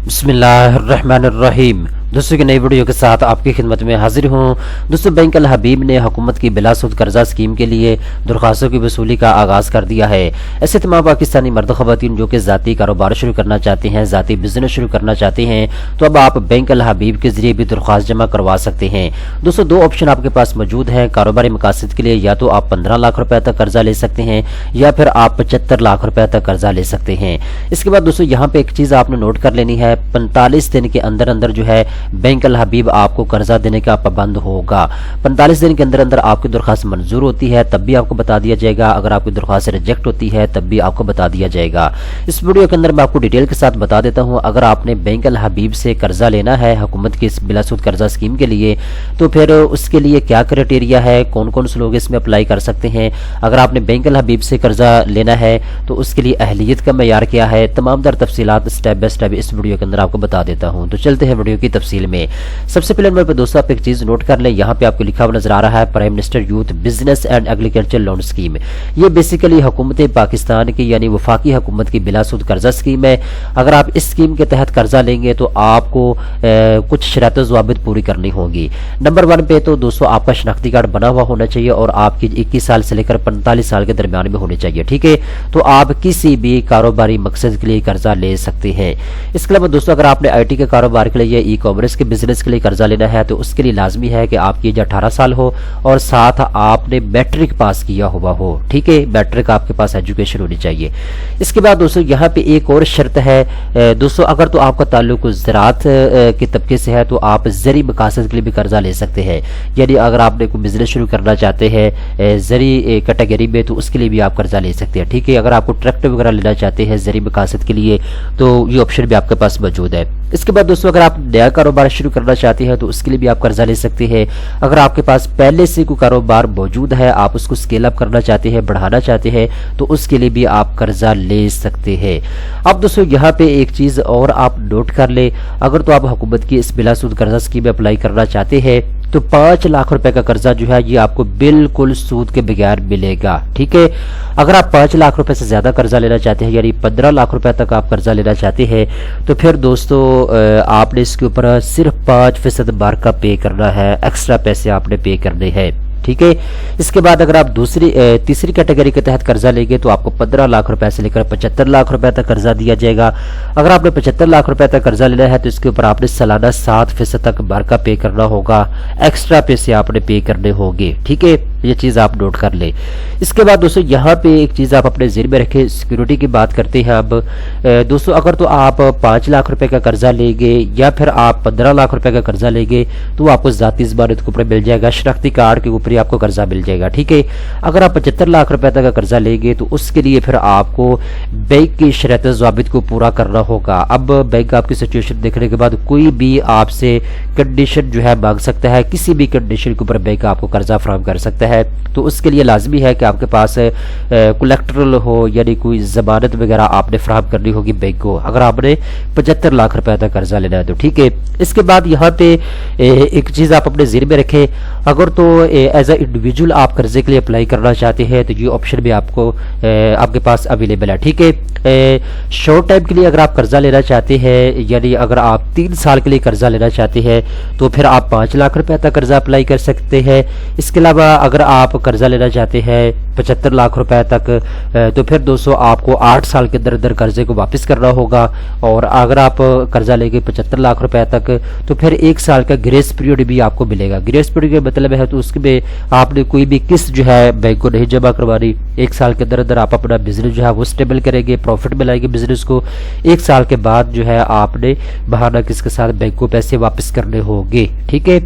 बिस्मिल्लाहिर्रहमानिर्रहीम। दोस्तों की नई वीडियो के साथ आपकी खिदमत में हाजिर हूँ। दोस्तों बैंक अल हबीब ने हुकूमत की बिलासुद कर्जा स्कीम के लिए दरख्वास्तों की वसूली का आगाज़ कर दिया है। ऐसे तमाम पाकिस्तानी मर्द ख़वातीन जो कि ज़ाती कारोबार शुरू करना चाहते हैं, ज़ाती बिजनेस शुरू करना चाहते हैं, तो अब आप बैंक अल हबीब के ज़रिए भी दरख्वास्त जमा करवा सकते हैं। दोस्तों दो ऑप्शन आपके पास मौजूद हैं कारोबारी मकासद के लिए। या तो आप 15 लाख रुपए तक कर्जा ले सकते हैं या फिर आप 75 लाख रुपए तक कर्जा ले सकते हैं। इसके बाद दोस्तों यहाँ पे एक चीज़ आपने नोट कर लेनी है, 45 दिन के अंदर अंदर जो है बैंक अल हबीब आपको कर्जा देने का पाबंद होगा। 45 दिन के अंदर अंदर आपकी दरख्वास्त मंजूर होती है तब भी आपको बता दिया जाएगा, अगर आपकी दरख्वास्त रिजेक्ट होती है तब भी आपको बता दिया जाएगा। इस वीडियो के अंदर मैं आपको डिटेल के साथ बता देता हूं, अगर आपने बैंक अल हबीब से कर्जा लेना है हुकूमत की इस बिलासुद कर्जा स्कीम के लिए, तो फिर उसके लिए क्या क्राइटेरिया है, कौन कौन से लोग इसमें अप्लाई कर सकते हैं। अगर आपने बैंक अल हबीब से कर्जा लेना है तो उसके लिए अहलियत का मेयार क्या है, तमाम तर तफसीलात स्टेप बाय स्टेप इस वीडियो के अंदर आपको बता देता हूं। तो चलते हैं वीडियो की तफसील में। सबसे पहले नंबर पर दोस्तों आप एक चीज नोट कर लें, यहाँ पे आपको लिखा हुआ नजर आ रहा है prime minister youth business and agriculture loan scheme. ये बेसिकली हुकूमत पाकिस्तान की यानी वफाकी हुकूमत की बिलासुद कर्जा स्कीम है। अगर आप इस स्कीम के तहत कर्जा लेंगे तो आपको कुछ शर्त ज़वाबित पूरी करनी होगी। नंबर 1 पे तो दोस्तों आपका शनाख्ती कार्ड बना हुआ होना चाहिए और आपकी 21 साल से लेकर 45 साल के दरमियान में होनी चाहिए, ठीक है। तो आप किसी भी कारोबारी मकसद के लिए कर्जा ले सकते हैं। इसके अलावा दोस्तों अगर आपने IT के कारोबार के लिए, ई कॉमर्स के बिजनेस के लिए कर्जा लेना है तो उसके लिए लाजमी है कि आपकी एज 18 साल हो और साथ आपने मैट्रिक पास किया हुआ हो, ठीक है। मैट्रिक आपके पास एजुकेशन होनी चाहिए। इसके बाद दोस्तों यहाँ पे एक और शर्त है दोस्तों, अगर तो आपका ताल्लुक ज़राअत के तबके से है तो आप ज़री मकासद के लिए भी कर्जा ले सकते हैं। यानी अगर आपने कोई बिजनेस शुरू करना चाहते हैं ज़री कैटेगरी में तो उसके लिए भी आप कर्जा ले सकते हैं, ठीक है। अगर आपको ट्रैक्टर वगैरह लेना चाहते हैं ज़री मकासद के लिए तो ये ऑप्शन भी आपके पास मौजूद है। इसके बाद दोस्तों अगर आप नया कारोबार शुरू करना चाहते हैं तो उसके लिए भी आप कर्जा ले सकते हैं। अगर आपके पास पहले से कोई कारोबार मौजूद है, आप उसको स्केल अप करना चाहते हैं, बढ़ाना चाहते हैं, तो उसके लिए भी आप कर्जा ले सकते हैं। अब दोस्तों यहाँ पे एक चीज और आप नोट कर ले, अगर तो आप हुकूमत की इस बिलासुद कर्जा स्कीम में अप्लाई करना चाहते हैं तो 5 लाख रुपए का कर्जा जो है ये आपको बिल्कुल सूद के बगैर मिलेगा, ठीक है। अगर आप 5 लाख रुपए से ज्यादा कर्जा लेना चाहते हैं यानी 15 लाख रुपए तक आप कर्जा लेना चाहते हैं तो फिर दोस्तों आपने इसके ऊपर सिर्फ 5% मार्कअप पे करना है, एक्स्ट्रा पैसे आपने पे करने हैं, ठीक है। इसके बाद अगर आप तीसरी कैटेगरी के तहत कर्जा लेंगे तो आपको 15 लाख रुपए से लेकर 75 लाख रुपए तक कर्जा दिया जाएगा। अगर आपने 75 लाख रुपए तक कर्जा लेना है तो इसके ऊपर आपने सालाना 7% तक मार्कअप पे करना होगा, एक्स्ट्रा पैसे आपने पे करने होंगे, ठीक है। ये चीज आप नोट कर ले। इसके बाद दोस्तों यहाँ पे एक चीज आप अपने ज़हन में रखें, सिक्योरिटी की बात करते हैं अब दोस्तों। अगर तो आप 5 लाख रुपए का कर्जा लेंगे या फिर आप 15 लाख रुपए का कर्जा लेंगे तो आपको जाती ज़मानत के ऊपर मिल जाएगा, शनाख्ती कार्ड के ऊपर आपको कर्जा मिल जाएगा, ठीक है। अगर आप 75 लाख रुपए तक का कर्जा लेंगे तो उसके लिए फिर आपको बैंक की शर्त ज़वाबित को पूरा करना होगा। अब बैंक आपकी सिचुएशन देखने के बाद कोई भी आपसे कंडीशन जो है मांग सकता है, किसी भी कंडीशन के ऊपर बैंक आपको कर्जा फराहम कर सकता है। तो उसके लिए लाजमी है कि आपके पास कोलेक्ट्रल हो यानी कोई जमानत वगैरह आपने फराहम करनी होगी बैंक को, अगर आपने 75 लाख रुपए तक कर्जा लेना है तो, ठीक है। इसके बाद यहाँ पे एक चीज आप अपने ज़हन में रखें, अगर तो एज ए इंडिविजुअल आप कर्जे के लिए अप्लाई करना चाहते हैं तो ये ऑप्शन भी आपके पास अवेलेबल है, ठीक है। शॉर्ट टाइम के लिए अगर आप कर्जा लेना चाहते हैं यानी अगर आप 3 साल के लिए कर्जा लेना चाहते हैं तो फिर आप 5 लाख रुपए तक कर्जा अप्लाई कर सकते हैं। इसके अलावा अगर आप कर्जा लेना चाहते हैं 75 लाख रुपए तक तो फिर दोस्तों आपको 8 साल के अंदर अंदर कर्जे को वापस करना होगा। और अगर आप कर्जा लेंगे 75 लाख रुपए तक तो फिर 1 साल का ग्रेस पीरियड भी आपको मिलेगा। ग्रेस पीरियड का मतलब है तो उसमें आपने कोई भी किस्त जो है बैंक को नहीं जमा करवानी। 1 साल के अंदर अंदर आप अपना बिजनेस जो है वो स्टेबल करेंगे, प्रॉफिट में लाएंगे बिजनेस को। 1 साल के बाद जो है आपने बहाना किसके साथ बैंक को पैसे वापस करने होंगे, ठीक है।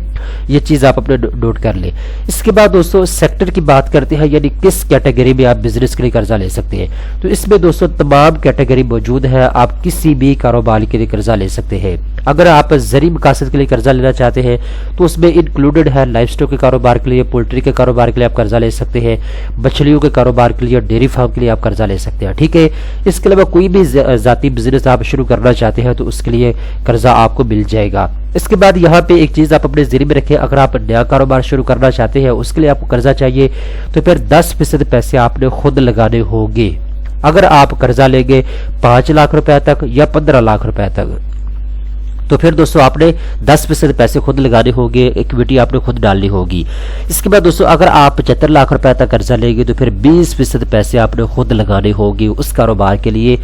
ये चीज आप अपने नोट कर ले। इसके बाद दोस्तों सेक्टर की बात करते हैं यानी किस कैटेगरी में आप बिजनेस के लिए कर्जा ले सकते हैं। तो इसमें दोस्तों तमाम कैटेगरी मौजूद है, आप किसी भी कारोबार के लिए कर्जा ले सकते हैं। अगर आप ज़री मकासद के लिए कर्जा लेना चाहते हैं तो उसमें इंक्लूडेड है लाइफ स्टॉक के कारोबार के लिए, पोल्ट्री के कारोबार के लिए आप कर्जा ले सकते हैं, मछलियों के कारोबार के लिए, डेयरी फार्म के लिए आप कर्जा ले सकते हैं, ठीक है। इसके अलावा कोई भी जाती बिजनेस आप शुरू करना चाहते हैं तो उसके लिए कर्जा आपको मिल जाएगा। इसके बाद यहाँ पे एक चीज आप अपने ज़हन में रखें, अगर आप नया कारोबार शुरू करना चाहते हैं उसके लिए आपको कर्जा चाहिए तो फिर 10% पैसे आपने खुद लगाने होंगे। अगर आप कर्जा लेंगे 5 लाख रुपए तक या 15 लाख रुपए तक تو پھر دوستو آپ نے 10% پیسے خود لگانے ہوں گے، ایکویٹی آپ نے خود ڈالنی ہوگی۔ اس کے بعد دوستو اگر آپ 75 لاکھ روپے تک قرضہ لیں گے تو پھر 20% پیسے آپ نے خود لگانے ہوں گے اس کاروبار کے لیے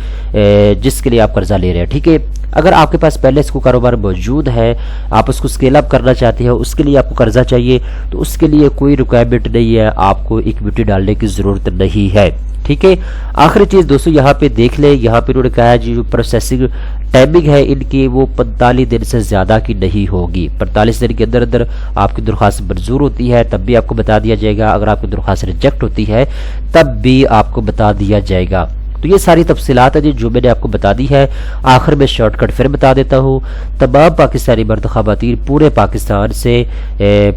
جس کے لیے آپ قرضہ لے رہے ہیں، ٹھیک ہے۔ اگر آپ کے پاس پہلے اس کو کاروبار موجود ہے، آپ اس کو اسکیل اپ کرنا چاہتے ہیں، اس کے لیے آپ کو قرضہ چاہیے، تو اس کے لیے کوئی ریکوائرمنٹ نہیں ہے، آپ کو ایکویٹی ڈالنے کی ضرورت نہیں ہے، ٹھیک ہے۔ آخری چیز دوستو یہاں پہ دیکھ لیں، یہاں پہ انہوں نے کہا ہے جو پروسیسنگ ٹائمنگ ہے ان کی وہ 45 دن سے زیادہ کی نہیں ہوگی۔ 45 دن کے اندر اندر آپ کی درخواست منظور ہوتی ہے تب بھی آپ کو بتا دیا جائے گا، اگر آپ کی درخواست ریجیکٹ ہوتی ہے تب بھی آپ کو بتا دیا جائے گا۔ تو یہ ساری تفصیلات ہیں جو میں نے آپ کو بتا دی ہے۔ آخر میں شارٹ کٹ پھر بتا دیتا ہوں، تمام پاکستانی مرد خواتین پورے پاکستان سے،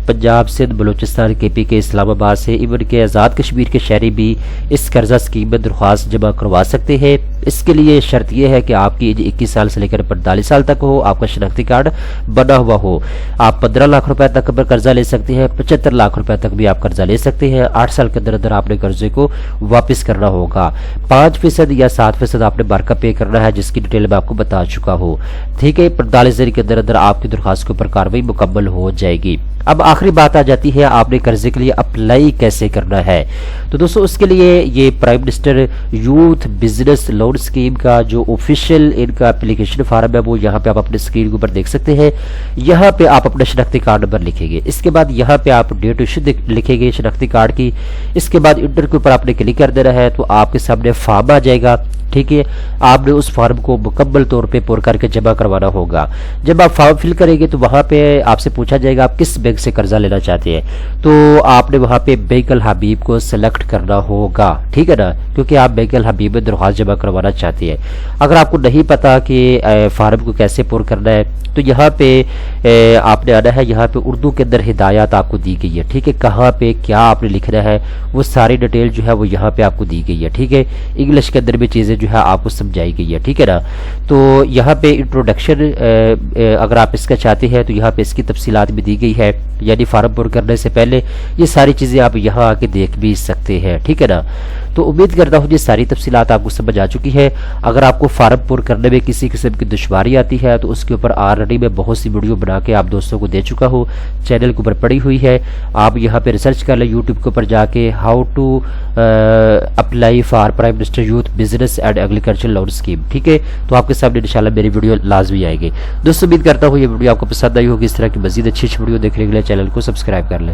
پنجاب، سندھ، بلوچستان، کے پی کے، اسلام آباد سے، ایون کہ آزاد کشمیر کے شہری بھی اس قرضہ اسکیم میں درخواست جمع کروا سکتے ہیں۔ اس کے لیے شرط یہ ہے کہ آپ کی ایج 21 سال سے لے کر 45 سال تک ہو، آپ کا شناختی کارڈ بنا ہوا ہو۔ آپ 15 لاکھ روپے تک قرضہ لے سکتے ہیں، 75 لاکھ روپے تک بھی آپ قرضہ لے سکتے ہیں۔ 8 سال کے اندر اندر آپ نے قرضے کو واپس کرنا ہوگا۔ 5% یا 7% آپ نے مارک اپ پے کرنا ہے جس کی ڈیٹیل میں آپ کو بتا چکا ہوں، ٹھیک ہے۔ 45 دن کے اندر اندر آپ کی درخواست کے اوپر کارروائی مکمل ہو جائے گی۔ اب آخری بات آ جاتی ہے آپ نے قرضے کے لیے اپلائی کیسے کرنا ہے۔ تو دوستو اس کے لیے یہ prime minister youth business loan scheme کا جو آفیشیل ان کا اپلیکیشن فارم ہے وہ یہاں پہ آپ اپنے اسکرین کے اوپر دیکھ سکتے ہیں۔ یہاں پہ آپ اپنا شناختی کارڈ نمبر لکھیں گے، اس کے بعد یہاں پہ آپ ڈیٹ ایشو لکھیں گے شناختی کارڈ کی، اس کے بعد انٹر کے اوپر آپ نے کلک کر دینا ہے تو آپ کے سامنے فارم آ جائے گا، ٹھیک ہے۔ آپ نے اس فارم کو مکمل طور پہ پر کر کے جمع کروانا ہوگا۔ جب آپ فارم فل کریں گے تو وہاں پہ آپ سے پوچھا جائے گا آپ کس بینک سے قرضہ لینا چاہتے ہیں، تو آپ نے وہاں پہ بینک الحبیب کو سلیکٹ کرنا ہوگا، ٹھیک ہے نا، کیونکہ آپ بینک الحبیب میں درخواست جمع کروانا چاہتے ہیں۔ اگر آپ کو نہیں پتا کہ فارم کو کیسے پر کرنا ہے تو یہاں پہ آپ نے آنا ہے، یہاں پہ اردو کے اندر ہدایات آپ کو دی گئی ہے، ٹھیک ہے، کہاں پہ کیا آپ نے لکھنا ہے وہ ساری ڈیٹیل جو ہے وہ یہاں پہ آپ کو دی گئی ہے، ٹھیک ہے۔ انگلش کے اندر بھی چیزیں جو ہے آپ کو سمجھائی گئی ہے، ٹھیک ہے نا۔ تو یہاں پہ انٹروڈکشن اگر آپ اس کا چاہتے ہیں تو یہاں پہ اس کی تفصیلات بھی دی گئی ہے، یعنی فارم پر کرنے سے پہلے یہ ساری چیزیں آپ یہاں آ کے دیکھ بھی سکتے ہیں، ٹھیک ہے نا۔ تو امید کرتا ہوں یہ ساری تفصیلات آپ کو سمجھ آ چکی ہے۔ اگر آپ کو فارم پر کرنے میں کسی قسم کی دشواری آتی ہے تو اس کے اوپر آلریڈی میں بہت سی ویڈیو بنا کے آپ دوستوں کو دے چکا ہوں، چینل کے اوپر پڑی ہوئی ہے، آپ یہاں پہ ریسرچ کر لیں یوٹیوب کے اوپر جا کے، how to apply for prime minister youth business and agriculture loan scheme, ٹھیک ہے۔ تو آپ کے سامنے انشاءاللہ میری ویڈیو لازمی آئے گی۔ دوستوں امید کرتا ہوں یہ ویڈیو آپ کو پسند آئی ہوگی، اس طرح کی مزید اچھی ویڈیو دیکھنے کے لیے چینل کو سبسکرائب کر لیں۔